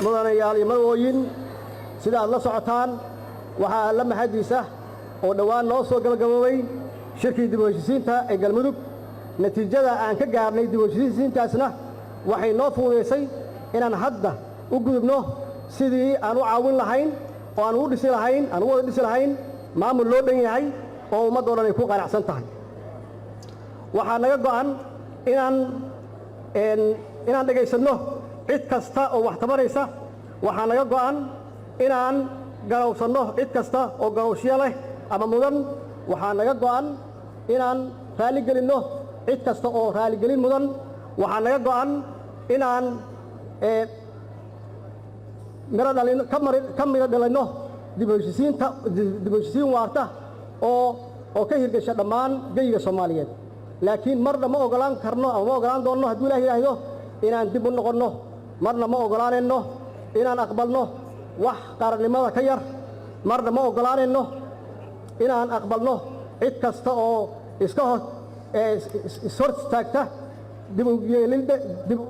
mudanayaal iyo marwooyin sida aad la socotaan waxaa la mahadiisa oo dhowaan noo soo gabagaboobay shirkii dib u heshiisiinta ee galmudug natiijada aan ka gaarnay dib u heshiisiintaasna waxay noo fududaysay inaan hadda u gudubno sidii aan u caawin lahayn oo aan ugu dhisi lahayn aan ugu wada dhisi lahayn maamul loo dhan yahay oo ummadda oo dhan ay ku qanacsan tahay waxaa naga go'an inaan dhegaysanno cid kasta oo wax tabaraysa waxaa naga go'an inaan garowsanno cid kasta oo garowshiyo leh ama mudan waxaa naga go'an inaan raaligelinno cid kasta oo raaligelin mudan waxaa naga go'an inaan ka midho dhalinno dib u heshiisiin waarta oo ka hirgasha dhammaan geyiga Soomaaliyeed laakiin marna ma ogolaan karno ama ma ogolaan doonno hadduu Ilaahay yiraahdo inaan dib u noqonno marna ma ogolaanayno inaan aqbalno wax qarannimada ka yar marna ma ogolaanayno inaan aqbalno cid kasta oo iska hor istaagta dib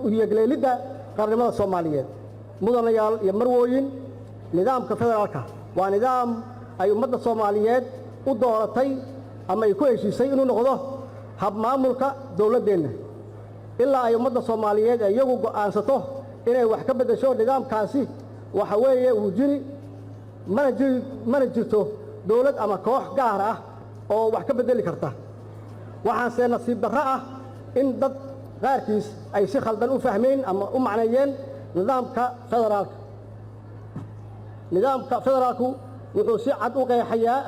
u yeegleelidda qarannimada Soomaaliyeed mudanayaal iyo marwooyin nidaamka federaalka waa nidaam ay ummadda Soomaaliyeed u dooratay ama ay ku heshiisay inuu noqdo hab maamulka dawladdeena ilaa ay ummadda Soomaaliyeed ay iyagu go'aansato inay wax ka beddesho nidaamkaasi waxa weeye uu jiri mana jirto dawlad ama koox gaar ah oo wax ka beddeli karta waxaanse nasiib darro ah in dad qaarkiis ay si khaldan u fahmeen ama u macneeyeen nidaamka federaalku wuxuu si cad u qeexayaa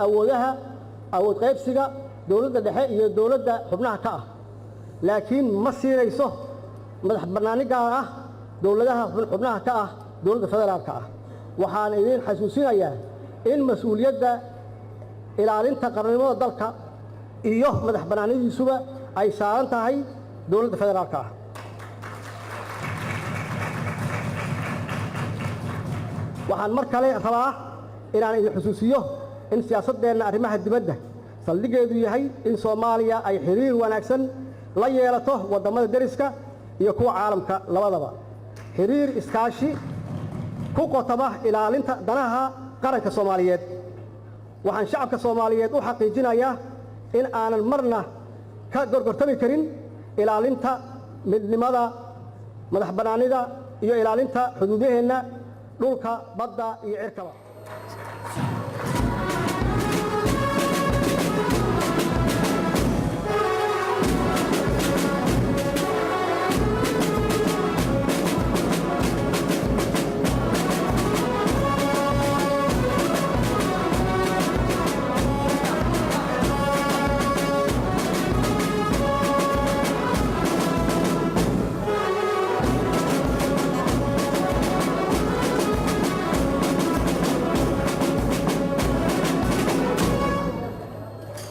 awood qaybsiga dawladda dhexe iyo dawladda xubnaha ka ah laakiin ma siinayso madax bannaani gaar ah dawladaha xubnaha ka ah dawladda federaalka ah waxaan idin xasuusinayaa in mas'uuliyadda ilaalinta qarannimada dalka iyo madax bannaanidiisuba ay saaran tahay dawladda federaalka ah waxaan mar kale rabaa inaan idin xusuusiyo in siyaasadeenna arrimaha dibadda saldhigeedu yahay in Soomaaliya ay xiriir wanaagsan la yeelato wadamada deriska iyo kuwa caalamka labadaba xiriir iskaashi ku qotaba ilaalinta danaha qaranka Soomaaliyeed waxaan shacabka Soomaaliyeed u xaqiijinayaa in aanan marna ka gorgortami karin ilaalinta midnimada madax bannaanida iyo ilaalinta xuduudaheena dhulka badda iyo cirkaba